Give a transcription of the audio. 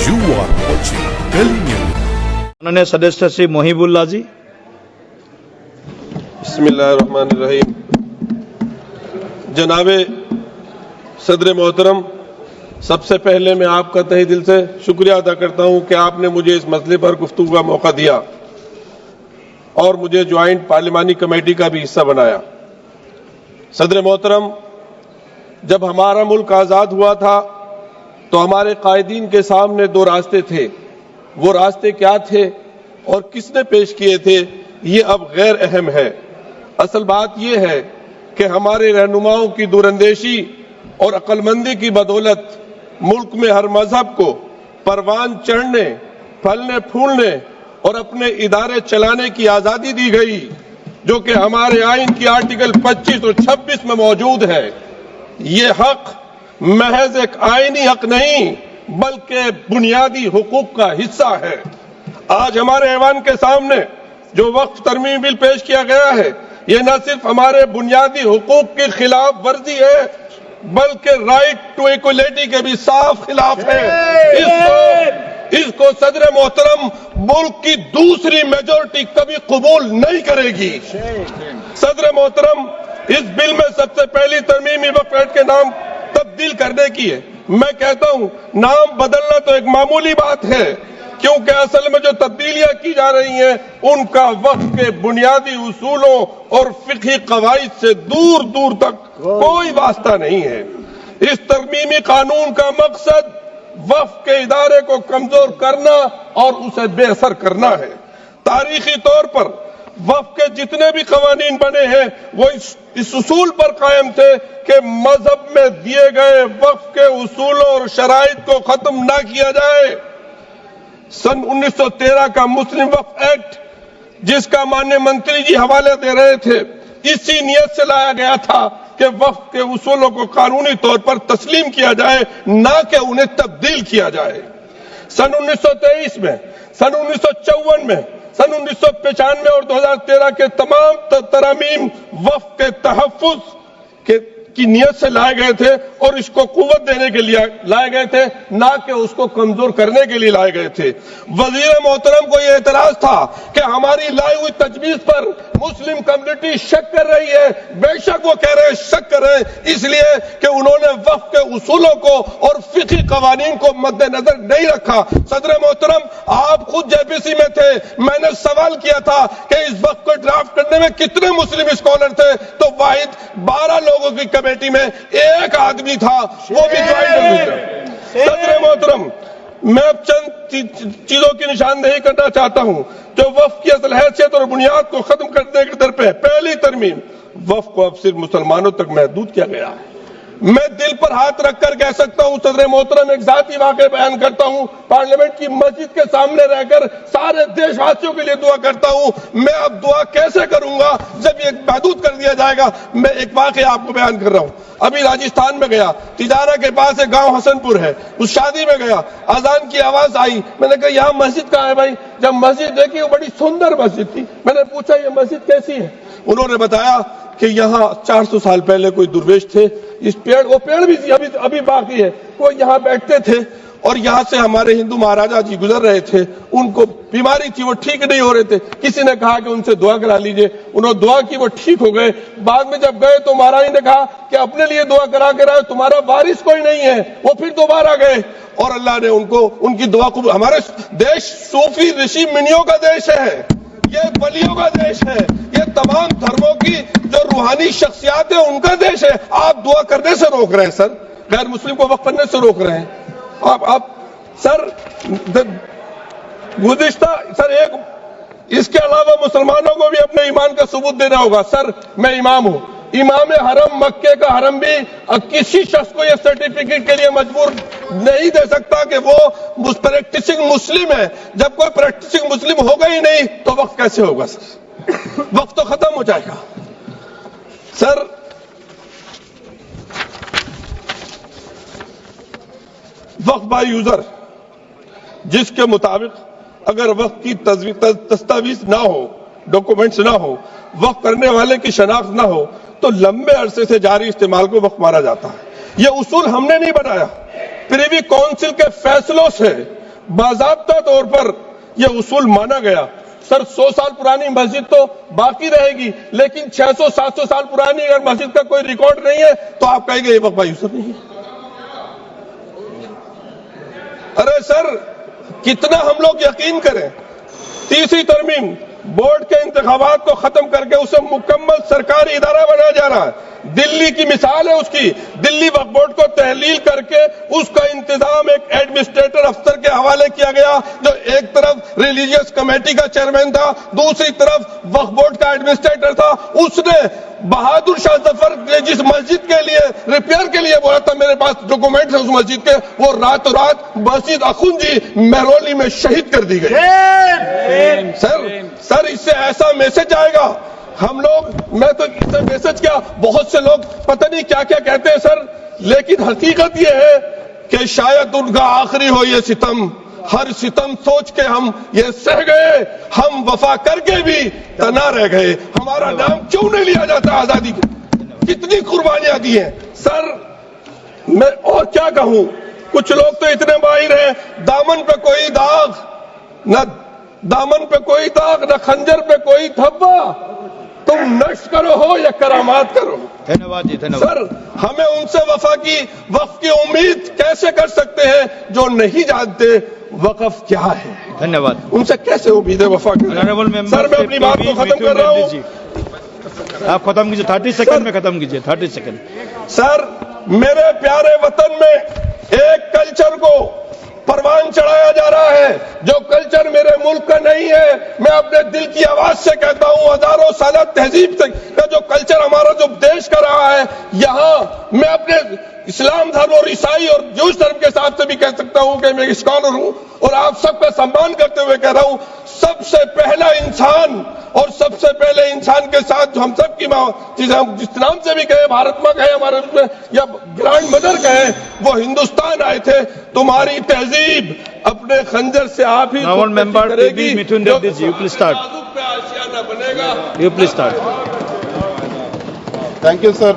You are watching Delhi News. माननीय सदस्य श्री मोहिबुल्ला जी। बिस्मिल्लाहिर्रहमानिर्रहीम। जनाबे सदर मोहतरम, सबसे पहले मैं आपका तहे दिल से शुक्रिया अदा करता हूं कि आपने मुझे इस मसले पर गुफ्तगू का मौका दिया और मुझे ज्वाइंट पार्लिमानी कमेटी का भी हिस्सा बनाया। सदर मोहतरम, जब हमारा मुल्क आज़ाद हुआ था तो हमारे कायदीन के सामने दो रास्ते थे। वो रास्ते क्या थे और किसने पेश किए थे, ये अब गैर अहम है। असल बात ये है कि हमारे रहनुमाओं की दूरंदेशी और अक्लमंदी की बदौलत मुल्क में हर मजहब को परवान चढ़ने, फलने फूलने और अपने इदारे चलाने की आजादी दी गई, जो कि हमारे आइन की आर्टिकल 25 और 26 में मौजूद है। ये हक महज एक आईनी हक नहीं बल्कि बुनियादी हुकूक का हिस्सा है। आज हमारे ऐवान के सामने जो वक्फ तरमीम बिल पेश किया गया है, ये न सिर्फ हमारे बुनियादी हुकूक की खिलाफ वर्जी है बल्कि राइट टू इक्वलिटी के भी साफ खिलाफ है। इसको सदर मोहतरम मुल्क की दूसरी मेजोरिटी कभी कबूल नहीं करेगी। सदर मोहतरम, इस बिल में सबसे पहली तरमीमी वक्फ एक्ट के नाम तब्दील करने की है। मैं कहता हूं नाम बदलना तो एक मामूली बात है, क्योंकि असल में जो तब्दीलियां की जा रही हैं उनका वक्फ के बुनियादी उसूलों और फिक़ही कवाइद से दूर दूर तक कोई वास्ता नहीं है। इस तरमीमी कानून का मकसद वक्फ के इदारे को कमजोर करना और उसे बेअसर करना है। तारीखी तौर पर वक्फ के जितने भी कवानीन बने हैं वो इस उसूल पर कायम थे कि मजहब में दिए गए वक्फ के उसूलों और शराइत को खत्म ना किया जाए। सन 1913 का मुस्लिम वक्फ एक्ट, जिसका माननीय मंत्री जी हवाले दे रहे थे, इसी नियत से लाया गया था कि वक्फ के उसूलों को कानूनी तौर पर तस्लीम किया जाए, ना कि उन्हें तब्दील किया जाए। सन 1923 में, सन 1954 में, सन 1995 और 2013 के तमाम तरामीम वक्फ के तहफ़्फ़ुज़ की नियत से लाए गए थे और इसको कुव्वत देने के लिए लाए गए थे, ना कि उसको कमजोर करने के लिए लाए गए थे। वजीर मोहतरम को यह एतराज था कि हमारी लाई हुई तजवीज पर मुस्लिम कम्युनिटी शक कर रही है। बेशक वो कह रहे हैं शक कर रहे हैं, इसलिए कि उन्होंने वक्फ के उसूलों को और फिक़ही कवानीन को मद्देनजर नहीं रखा। सदर मोहतरम, आप खुद जेपीसी में थे, मैंने सवाल किया था कि इस वक्फ को ड्राफ्ट करने में कितने मुस्लिम स्कॉलर थे, तो वाहिद 12 लोगों की कमेटी में एक आदमी था, वो भी ज्वाइंट। सदर मोहतरम, मैं अब चंद चीजों की निशानदेही करना चाहता हूं जो वक्फ की असल हैसियत और बुनियाद को खत्म करने के दर पे। पहली तरमीम, वक्फ को अब सिर्फ मुसलमानों तक महदूद किया गया है। मैं दिल पर हाथ रखकर कह सकता हूं सदर मोहतरम, एक जाती वाक़या बयान करता हूं, पार्लियामेंट की मस्जिद के सामने रहकर सारे देशवासियों के लिए दुआ करता हूं। मैं अब दुआ कैसे करूंगा जब ये महदूद कर दिया जाएगा। मैं एक वाक़या आपको बयान कर रहा हूं। अभी राजस्थान में गया, तिजारा के पास एक गांव हसनपुर है, उस शादी में गया, अजान की आवाज आई। मैंने कहा यहाँ मस्जिद कहाँ है भाई? जब मस्जिद देखी वो बड़ी सुंदर मस्जिद थी। मैंने पूछा ये मस्जिद कैसी है? उन्होंने बताया कि यहाँ 400 साल पहले कोई दुर्वेश थे, इस पेड़, वो पेड़ भी अभी बाकी है, वो यहाँ बैठते थे और यहाँ से हमारे हिंदू महाराजा जी गुजर रहे थे, उनको बीमारी थी, वो ठीक नहीं हो रहे थे। किसी ने कहा कि उनसे दुआ करा लीजिए, उन्होंने दुआ की, वो ठीक हो गए। बाद में जब गए तो महाराज ने कहा कि अपने लिए दुआ करा के रहा, तुम्हारा वारिस कोई नहीं है। वो फिर दोबारा गए और अल्लाह ने उनको उनकी दुआ को। हमारे देश सूफी ऋषि मुनियों का देश है, ये वलियों का देश है, ये तमाम धर्मों की जो रूहानी शख्सियात है उनका देश है। आप दुआ करने से रोक रहे हैं सर, गैर मुस्लिम को वक्फ करने से रोक रहे हैं आप सर। गुज़िश्ता सर, एक इसके अलावा मुसलमानों को भी अपने ईमान का सबूत देना होगा। सर, मैं इमाम हूं, इमाम हरम मक्के का हरम भी किसी शख्स को यह सर्टिफिकेट के लिए मजबूर नहीं दे सकता कि वो प्रैक्टिसिंग मुस्लिम है। जब कोई प्रैक्टिसिंग मुस्लिम होगा ही नहीं तो वक्त कैसे होगा सर? वक्त तो खत्म हो जाएगा सर। वक्त बाय यूजर, जिसके मुताबिक अगर वक्त की दस्तावेज ना हो, डॉक्यूमेंट्स ना हो, वक्त करने वाले की शनाख्त ना हो, तो लंबे अरसे से जारी इस्तेमाल को वक्त मारा जाता है। यह उसूल हमने नहीं बनाया, प्रीवी काउंसिल के फैसलों से बाज़ाब्ता तौर पर यह उसूल माना गया। सर 100 साल पुरानी मस्जिद तो बाकी रहेगी, लेकिन 600-700 साल पुरानी अगर मस्जिद का कोई रिकॉर्ड नहीं है तो आप कहेंगे ये वक्फ यूसुफ नहीं है। अरे सर कितना हम लोग यकीन करें। तीसरी तरमीम बोर्ड के इंतखाबात को खत्म करके उसे मुकम्मल सरकारी इदारा बनाया जा रहा है। दिल्ली की मिसाल है उसकी। दिल्ली वक्फ बोर्ड को तहलील करके उसका इंतजाम एक एडमिनिस्ट्रेटर अफसर के हवाले किया गया, जो एक तरफ रिलीजियस कमेटी का चेयरमैन था, दूसरी तरफ वक्फ बोर्ड का एडमिनिस्ट्रेटर था। उसने बहादुर शाह जफर ने जिस मस्जिद के लिए रिपेयर के लिए बोला था, मेरे पास डॉक्यूमेंट है उस मस्जिद के, वो रातों रात मस्जिद अखुंजी महरौली में शहीद कर दी गई। सर इससे ऐसा मैसेज आएगा। हम लोग, मैं तो इससे मैसेज क्या, बहुत से लोग पता नहीं क्या क्या कहते हैं सर, लेकिन हकीकत ये है कि शायद उनका आखिरी हो ये सितम। हर सितम सोच के हम ये सह गए, हम वफा करके भी तना रह गए। हमारा नाम क्यों नहीं लिया जाता आजादी के? कितनी कुर्बानियां दी हैं सर। मैं और क्या कहूं, कुछ लोग तो इतने माहिर हैं, दामन पे कोई दाग न, दामन पे कोई दाग न खंजर पे कोई धब्बा, तुम नष्ट करो हो या करामात करो। धन्यवाद जी, धन्यवाद। सर हमें उनसे वक्फ की उम्मीद कैसे कर सकते हैं जो नहीं जानते वक्फ क्या है? धन्यवाद। उनसे कैसे उम्मीद है वफा की? सर मैं अपनी बात को खत्म कर रहा हूं। आप खत्म कीजिए, 30 सेकंड में खत्म कीजिए, 30 सेकंड। सर मेरे प्यारे वतन में एक कल्चर को परवान चढ़ाया जा रहा है, जो कल्चर मेरे मुल्क का नहीं है। मैं अपने दिल की आवाज से कहता हूं, हजारों साल तहजीब का जो कल्चर हमारा जो देश का रहा है, यहां मैं अपने इस्लाम धर्म और ईसाई और जूस धर्म के हिसाब से भी कह सकता हूं कि मैं स्कॉलर हूं, और आप सबका सम्मान करते हुए कह रहा हूं, सबसे पहला इंसान और सबसे पहले इंसान के साथ जो हम सब की माँ, जिस नाम से भी कहे, भारत माँ कहे हमारे उसमें, या ग्रैंड मदर कहे, वो हिंदुस्तान आए थे। तुम्हारी तहजीब अपने खंजर से आप ही करेगी। मिथुन Reddy ji, you please start. पे आशियाना बनेगा। You please start. Thank you sir.